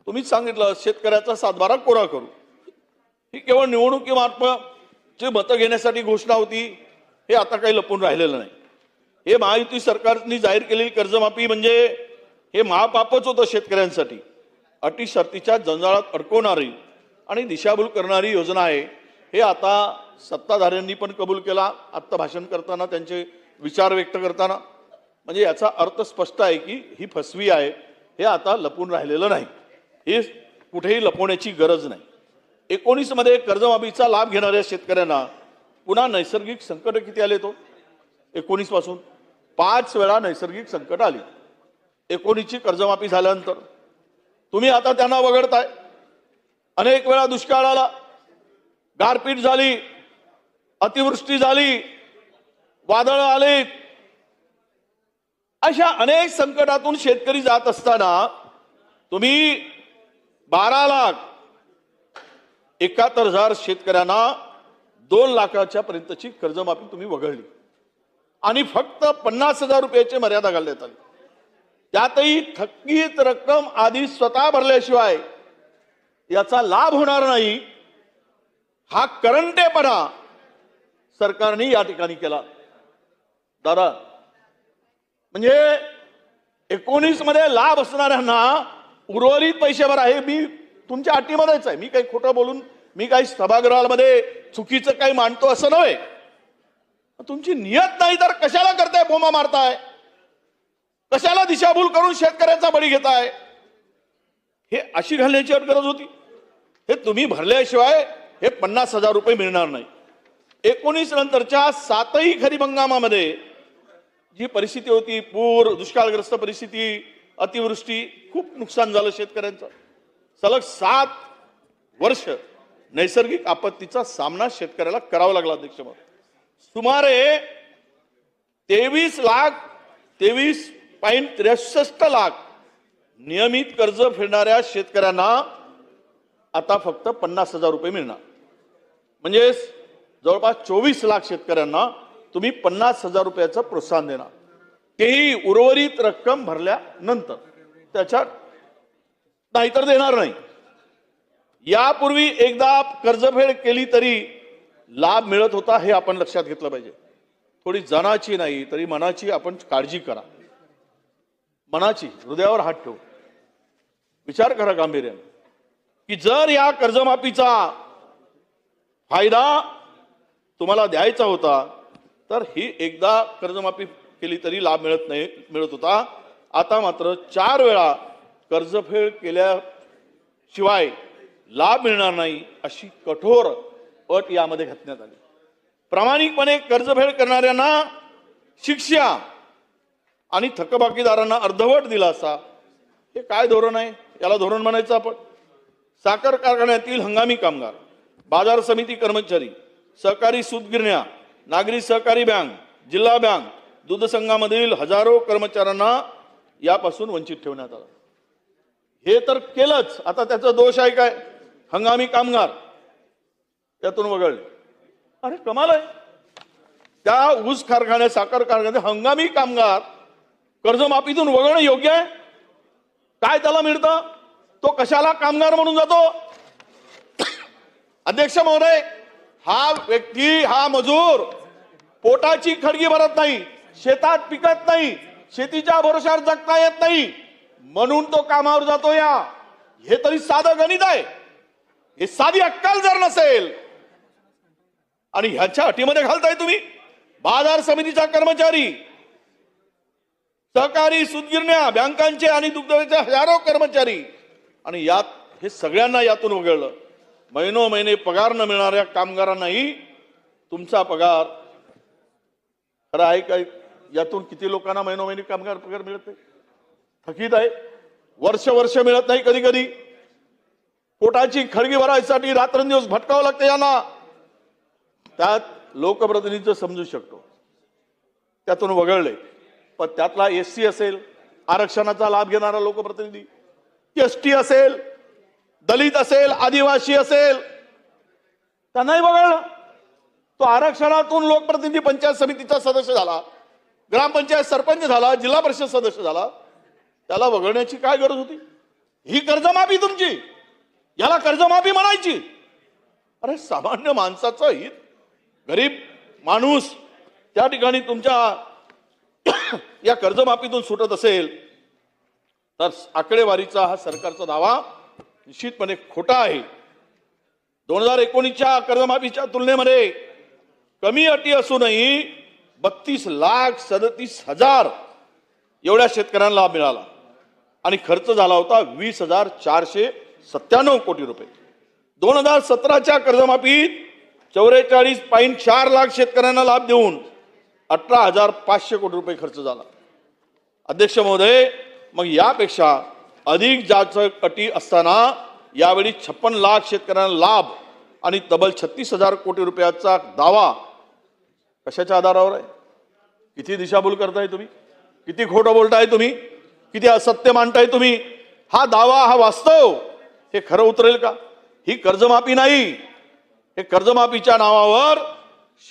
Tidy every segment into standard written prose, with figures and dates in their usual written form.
तुम्हीच सांगितलं शेतकऱ्याचा सातबारा कोरा करू, ही केवळ निवडणुकीमार्फत मतं घेण्यासाठी घोषणा होती, हे आता काही लपून राहिलेलं नाही. हे महायुती सरकारने जाहीर केलेली कर्जमाफी म्हणजे हे महापापच होतं शेतकऱ्यांसाठी. अटी शर्तीच्या जंजाळात अडकवणारी आणि दिशाभूल करणारी योजना आहे, हे आता सत्ताधाऱ्यांनी पण कबूल केला. आत्ता भाषण करताना त्यांचे विचार व्यक्त करताना म्हणजे याचा अर्थ स्पष्ट आहे की ही फसवी आहे, हे आता लपून राहिलेलं नाही, हे कुठेही लपवण्याची गरज नाही. 19 मध्ये कर्जमाफीचा लाभ घेणाऱ्या शेतकऱ्यांना पुन्हा नैसर्गिक संकट किती आले? तो 19 पासून 5 वेळा नैसर्गिक संकट आली. 19ची कर्जमाफी झाल्यानंतर तुम्ही आता त्यांना वगळताय. अनेक वेळा दुष्काळ आला, गारपीट झाली, अतिवृष्टी झाली, वादळ आले, अशा अनेक संकटातून शेतकरी जात असताना तुम्ही 12,71,000 शेतकऱ्यांना 2 लाखाच्या पर्यंतची कर्जमाफी तुम्ही वगळली आणि फक्त 50,000 रुपयाची मर्यादा घालण्यात आली. त्यातही थकीत रक्कम आधी स्वतः भरल्याशिवाय याचा लाभ होणार नाही, हा करंटेपणा सरकारने या ठिकाणी केला. दादा, म्हणजे 19 मध्ये लाभ असणाऱ्यांना उर्वरित पैसे भरा, हे मी तुमच्या अटीमध्येच आहे. मी काही खोटं बोलून मी काही सभागृहामध्ये चुकीचं काही मांडतो असं नव्हे. तुमची नियत नाही तर कशाला करताय, बोमा मारताय, कशाला दिशाभूल करून शेतकऱ्याचा बळी घेताय? हे अशी घालण्याची गरज होती? हे तुम्ही भरल्याशिवाय हे 50,000 रुपये मिळणार नाही. 19 नंतरच्या 7ही खरीप हंगामामध्ये जी परिस्थिती होती, पूर, दुष्काळग्रस्त परिस्थिती, अतिवृष्टी, खूप नुकसान झालं शेतकऱ्यांचं. सलग 7 वर्ष नैसर्गिक आपत्तीचा सामना शेतकऱ्याला करावा लागला. अध्यक्ष, सुमारे 23.63 लाख नियमित कर्ज फेडणाऱ्या शेतकऱ्यांना आता फक्त 50,000 रुपये मिळणार. म्हणजे जवळपास 24 लाख शेतकऱ्यांना तुम्ही 50,000 रुपयाचं प्रोत्साहन देणार, तेही उर्वरित रक्कम भरल्यानंतर. त्याच्यात नाहीतर देणार नाही. यापूर्वी एकदा कर्जफेड केली तरी लाभ मिळत होता, हे आपण लक्षात घेतलं पाहिजे. थोडी जनाची नाही तरी मनाची आपण काळजी करा. मनाची, हृदयावर हात ठेवू, विचार करा गांभीर्याने की जर या कर्जमाफीचा फायदा तुम्हाला द्यायचा होता तर ही एकदा कर्जमाफी केली तरी लाभ मिळत होता. आता मात्र 4 वेळा कर्जफेड केल्याशिवाय लाभ मिळणार नाही, अशी कठोर अट यामध्ये घातण्यात आली. प्रामाणिकपणे कर्जफेड करणाऱ्यांना शिक्षा आणि थकबाकीदारांना अर्धवट दिलासा, हे काय धोरण आहे? याला धोरण म्हणायचं आपण? साखर कारखान्यातील हंगामी कामगार, बाजार समिती कर्मचारी, सहकारी सूत गिरण्या, नागरी सहकारी बँक, जिल्हा बँक, दूध संघामधील हजारो कर्मचाऱ्यांना यापासून वंचित ठेवण्यात आलं. हे तर केलंच, आता त्याचा दोष आहे काय? हंगामी कामगार त्यातून वगळले. अरे कमाल आहे. त्या ऊस कारखान्यात, साखर कारखान्यात हंगामी कामगार कर्जमाफीतून वगळणं योग्य आहे? काय त्याला मिळतं? तो कशाला कामगार म्हणून जातो? अध्यक्ष महोदय, हा व्यक्ती, हा मजूर पोटाची खडगी भरत नाही, शेतात पिकत नाही, शेतीच्या भरोशावर जगता येत नाही, म्हणून तो कामावर जातो. हे तरी साधं गणित आहे. हे साधी अक्कल जर नसेल आणि ह्याच्या अटीमध्ये घालताय तुम्ही बाजार समितीचा कर्मचारी, सहकारी सूतगिरण्या, बँकांचे आणि दुग्धविकासाचे हजारो कर्मचारी, आणि यात हे सगळ्यांना यातून वगळलं. महिनोमहिने पगार न मिळणाऱ्या कामगारांनाही तुमचा पगार खरं आहे काय? यातून किती लोकांना महिनोमहिने पगार मिळत नाही? थकीत आहे, वर्ष मिळत नाही. कधी कधी पोटाची खळगी भरायसाठी रात्रंदिवस भटकावं लागतं यांना. त्यात लोकप्रतिनिधीचं समजू शकतो, त्यातून वगळले. पण त्यातला SC असेल, आरक्षणाचा लाभ घेणारा लोकप्रतिनिधी, ST असेल, दलित असेल, आदिवासी असेल, त्यांनाही वगळलं. तो आरक्षणातून लोकप्रतिनिधी पंचायत समितीचा सदस्य झाला, ग्रामपंचायत सरपंच झाला, जिल्हा परिषद सदस्य झाला, त्याला वगळण्याची काय गरज होती? ही कर्जमाफी तुमची, याला कर्जमाफी म्हणायची? अरे सामान्य माणसाचं हित, गरीब माणूस त्या ठिकाणी तुमच्या या कर्जमाफीतून सुटत असेल तर आकडेवारीचा हा सरकारचा दावा निश्चितपणे खोटा आहे. 2019च्या कर्जमाफीच्या तुलनेमध्ये कमी अटी असूनही 32,37,000 एवढ्या शेतकऱ्यांना लाभ मिळाला आणि खर्च झाला होता 20,497 कोटी रुपये. 2017च्या कर्जमाफीत 44.4 लाख शेतकऱ्यांना लाभ देऊन 18,500 कोटी रुपये खर्च झाला. अध्यक्ष महोदय, मग यापेक्षा अधिक जाचक अटी असताना यावेळी 56 लाख शेतकऱ्यांना लाभ आणि तब्बल 36,000 कोटी रुपयाचा दावा कशाच्या आधारावर आहे? किती दिशाभूल करताय तुम्ही, किती खोटं बोलताय तुम्ही, किती असत्य मांडताय तुम्ही? हा दावा, हा वास्तव हे खरं उतरेल का? ही कर्जमाफी नाही, हे कर्जमाफीच्या नावावर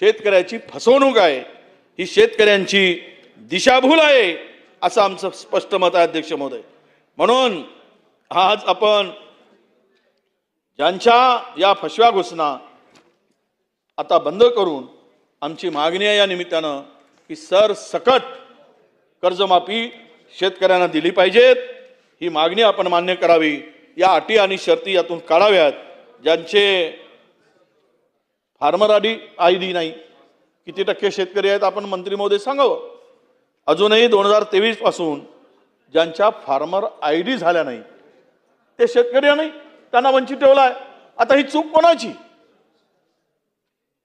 शेतकऱ्याची फसवणूक आहे, ही शेतकऱ्यांची दिशाभूल आहे, असं आमचं स्पष्ट मत आहे अध्यक्ष महोदय. म्हणून आज आपण ज्यांच्या या फसव्या घोषणा आता बंद करून आमची मागणी आहे या निमित्तानं की सरसकट कर्जमाफी शेतकऱ्यांना दिली पाहिजेत. ही मागणी आपण मान्य करावी. या अटी आणि शर्ती यातून काढाव्यात. ज्यांचे फार्मर आय डी नाही, किती टक्के शेतकरी आहेत आपण मंत्री महोदय सांगावं. अजूनही 2023 पासून ज्यांच्या फार्मर आय डी झाल्या नाही ते शेतकरी नाही, त्यांना वंचित ठेवलाय. आता ही चूक कोणाची?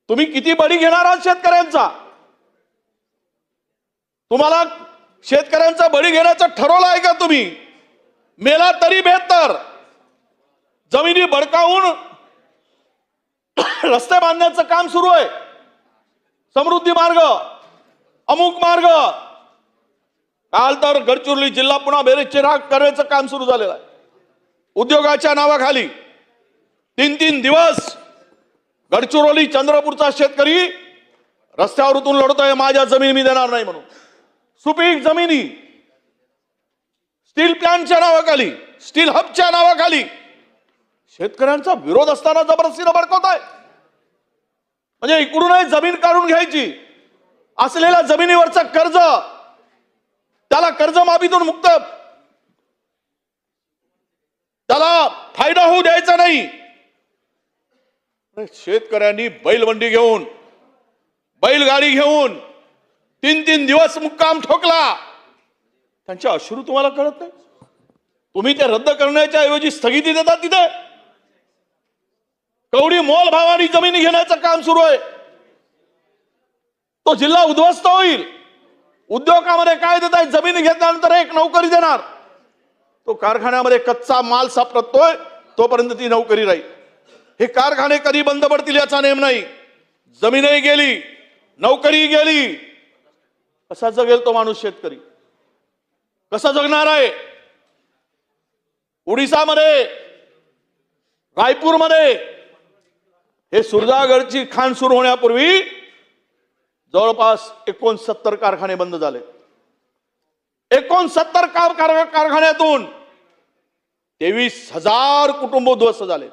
तुम्ही किती बळी घेणार आहात शेतकऱ्यांचा? तुम्हाला शेतकऱ्यांचा बळी घेण्याचं ठरवलं आहे का तुम्ही? मेला तरी बेहतर. जमिनी बडकावून रस्ते बांधण्याचं काम सुरू आहे. समृद्धी मार्ग, अमुक मार्ग, काल तर गडचिरोली जिल्हा पुन्हा बेरेजचे राग करण्याचं काम सुरू झालेलं आहे. उद्योगाच्या नावाखाली 3-3 दिवस गडचिरोली चंद्रपूरचा शेतकरी रस्त्यावर उतरून लढतोय, माझ्या जमीन मी देणार नाही म्हणून. सुपीक जमिनी स्टील प्लांटच्या नावाखाली, स्टील हबच्या नावाखाली शेतकऱ्यांचा विरोध असताना जबरदस्तीनं भडकवताय. म्हणजे इकडूनही जमीन काढून घ्यायची, असलेल्या जमिनीवरचं कर्ज त्याला कर्जमाफीतून मुक्त, त्याला फायदा होऊ द्यायचा नाही. शेतकऱ्यांनी बैलबंडी घेऊन, बैलगाडी घेऊन 3-3 दिवस मुक्काम ठोकला. त्यांचे अश्रू तुम्हाला कळत नाही? तुम्ही ते रद्द करण्याच्या ऐवजी स्थगिती देतात. तिथे कवडी मोल भावाने जमिनी घेण्याचं काम सुरू आहे. तो जिल्हा उद्ध्वस्त होईल. उद्योगामध्ये काय देत आहे? जमिनी घेतल्यानंतर एक नोकरी देणार. तो कारखान्यामध्ये कच्चा माल सापडतोय तोपर्यंत ती नोकरी राहील. हे कारखाने कधी बंद पडतील याचा नेम नाही. जमीनही गेली, नोकरी गेली. कसा जगेल तो माणूस? शेतकरी कसा जगणार आहे? ओडिसामध्ये, रायपूरमध्ये हे सुरजागडची खाण सुरू होण्यापूर्वी जवळपास 69 कारखाने बंद झाले. 69 कारखान्यातून 23,000 कुटुंब उद्ध्वस्त झाले.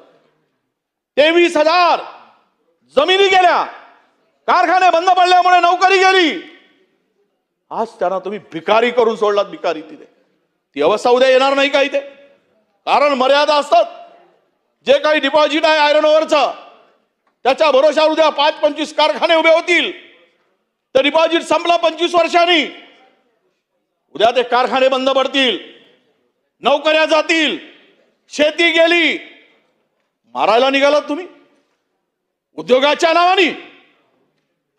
23,000 जमिनी गेल्या, कारखाने बंद पडल्यामुळे नोकरी गेली. आज त्यांना तुम्ही भिकारी करून सोडलात. भिकारी तिथे ती अवस्था उद्या येणार नाही का इथे? कारण मर्यादा असतात. जे काही डिपॉझिट आहे आयर्न ओव्हरचं, त्याच्या भरोशावर उद्या 5-25 कारखाने उभे होतील. तर डिपॉझिट संपला 25 वर्षांनी. उद्या ते कारखाने बंद पडतील, नोकऱ्या जातील, शेती गेली. मारायला निघालात तुम्ही उद्योगाच्या नावाने.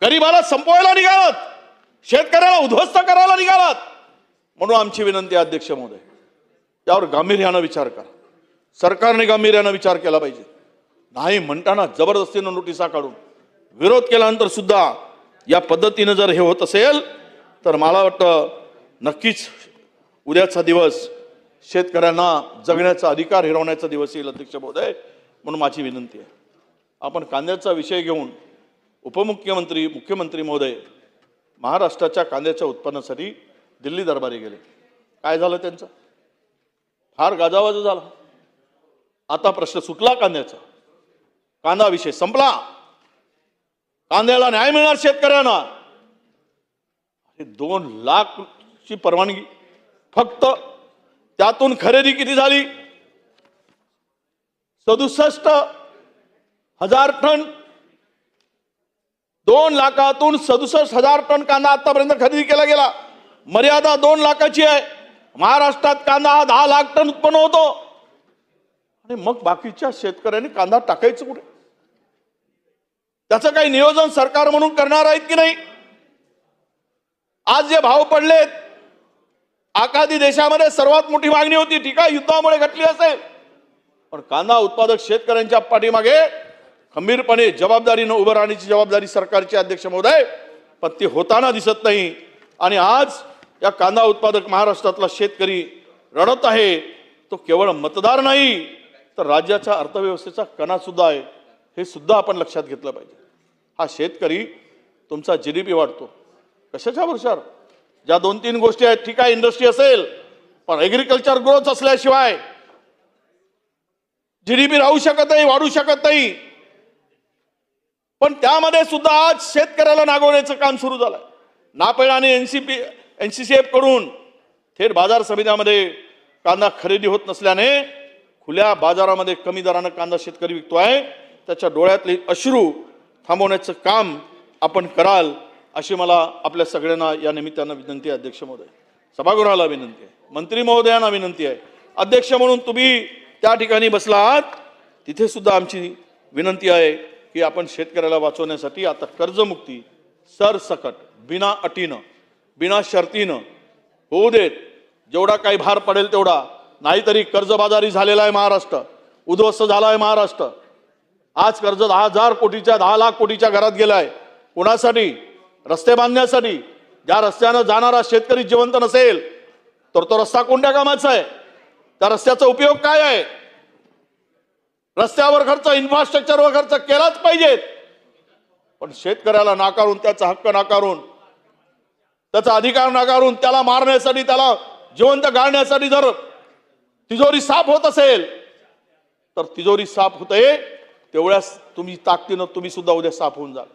गरीबाला संपवायला निघालात, शेतकऱ्याला उद्ध्वस्त करायला निघालात. म्हणून आमची विनंती आहे अध्यक्ष महोदय, त्यावर गांभीर्यानं विचार करा. सरकारने गांभीर्यानं विचार केला पाहिजे. नाही म्हणताना जबरदस्तीनं नोटिसा काढून विरोध केल्यानंतर सुद्धा या पद्धतीनं जर हे होत असेल तर मला वाटतं नक्कीच उद्याचा दिवस शेतकऱ्यांना जगण्याचा अधिकार हिरावण्याचा दिवस येईल अध्यक्ष महोदय. म्हणून माझी विनंती आहे, आपण कांद्याचा विषय घेऊन उपमुख्यमंत्री, मुख्यमंत्री महोदय महाराष्ट्राच्या कांद्याच्या उत्पन्नासाठी दिल्ली दरबारी गेले. काय झालं त्यांचं? फार गाजावाजा झाला. आता प्रश्न सुटला कांद्याचा. कांदा विषय संपला. कांद्याला न्याय मिळणार शेतकऱ्यांना. 2 लाखची परवानगी फक्त, त्यातून खरेदी किती झाली? 67,000 टन. 2 लाखातून 67,000 टन कांदा आतापर्यंत खरेदी केला गेला. मर्यादा 2 लाखाची आहे. महाराष्ट्रात कांदा हा 10 लाख टन उत्पन्न होतो. आणि मग बाकीच्या शेतकऱ्यांनी कांदा टाकायचं कुठे? त्याचं काही नियोजन सरकार म्हणून करणार आहेत की नाही? आज जे भाव पडलेत, आखाती देशामध्ये सर्वात मोठी मागणी होती. ठीक आहे, युद्धामुळे घटली असेल, पण कांदा उत्पादक शेतकऱ्यांच्या पाठीमागे खंबीरपणे जबाबदारीने उभं राहण्याची जबाबदारी सरकारचे अध्यक्ष महोदय, पण ती होताना दिसत नाही. आणि आज या कांदा उत्पादक महाराष्ट्रातला शेतकरी रडत आहे. तो केवळ मतदार नाही, तर राज्याच्या अर्थव्यवस्थेचा कणा सुद्धा आहे. हे सुद्धा आपण लक्षात घेतलं पाहिजे. हा शेतकरी तुमचा जीडीपी वाढतो कशाच्या भरोशावर? ज्या 2-3 गोष्टी आहेत, ठीक आहे, इंडस्ट्री असेल, पण ऍग्रिकल्चर ग्रोथ असल्याशिवाय जीडीपी राहू शकत नाही, वाढू शकत नाही. पण त्यामध्ये सुद्धा आज शेतकऱ्याला नागवण्याचं काम सुरू झालंय. नाफेड आणि एनसीसीएफ कडून थेट बाजार समित्यामध्ये कांदा खरेदी होत नसल्याने खुल्या बाजारामध्ये कमी दराने कांदा शेतकरी विकतोय. त्याच्या डोळ्यातले अश्रू थांबवण्याचं काम आपण कराल, अशी मला आपल्या सगळ्यांना या निमित्तानं विनंती आहे. अध्यक्ष महोदय, सभागृहाला विनंती आहे, मंत्री महोदयांना विनंती आहे. अध्यक्ष म्हणून तुम्ही त्या ठिकाणी बसला आहात, तिथे सुद्धा आमची विनंती आहे की आपण शेतकऱ्याला वाचवण्यासाठी आता कर्जमुक्ती सरसकट बिना अटीनं बिना शर्तीनं होऊ देत. जेवढा काही भार पडेल तेवढा. नाहीतरी कर्जबाजारी झालेला आहे महाराष्ट्र, उद्ध्वस्त झाला आहे महाराष्ट्र. आज कर्ज 10,000 कोटीच्या 10 लाख कोटीच्या घरात गेलाय. कोणासाठी? रस्ते बांधण्यासाठी. ज्या रस्त्यानं जाणारा शेतकरी जिवंत नसेल तर तो रस्ता कोणत्या कामाचा आहे? त्या रस्त्याचा उपयोग काय आहे? रस्त्यावर खर्च, इन्फ्रास्ट्रक्चरवर खर्च केलाच पाहिजेत. पण शेतकऱ्याला नाकारून, त्याचा हक्क नाकारून, त्याचा अधिकार नाकारून, त्याला मारण्यासाठी, त्याला जिवंत गाळण्यासाठी जर तिजोरी साफ होत असेल तर तिजोरी साफ होते तेवढ्याच तुम्ही ताकदीनं तुम्ही सुद्धा उद्या साफ होऊन जाल.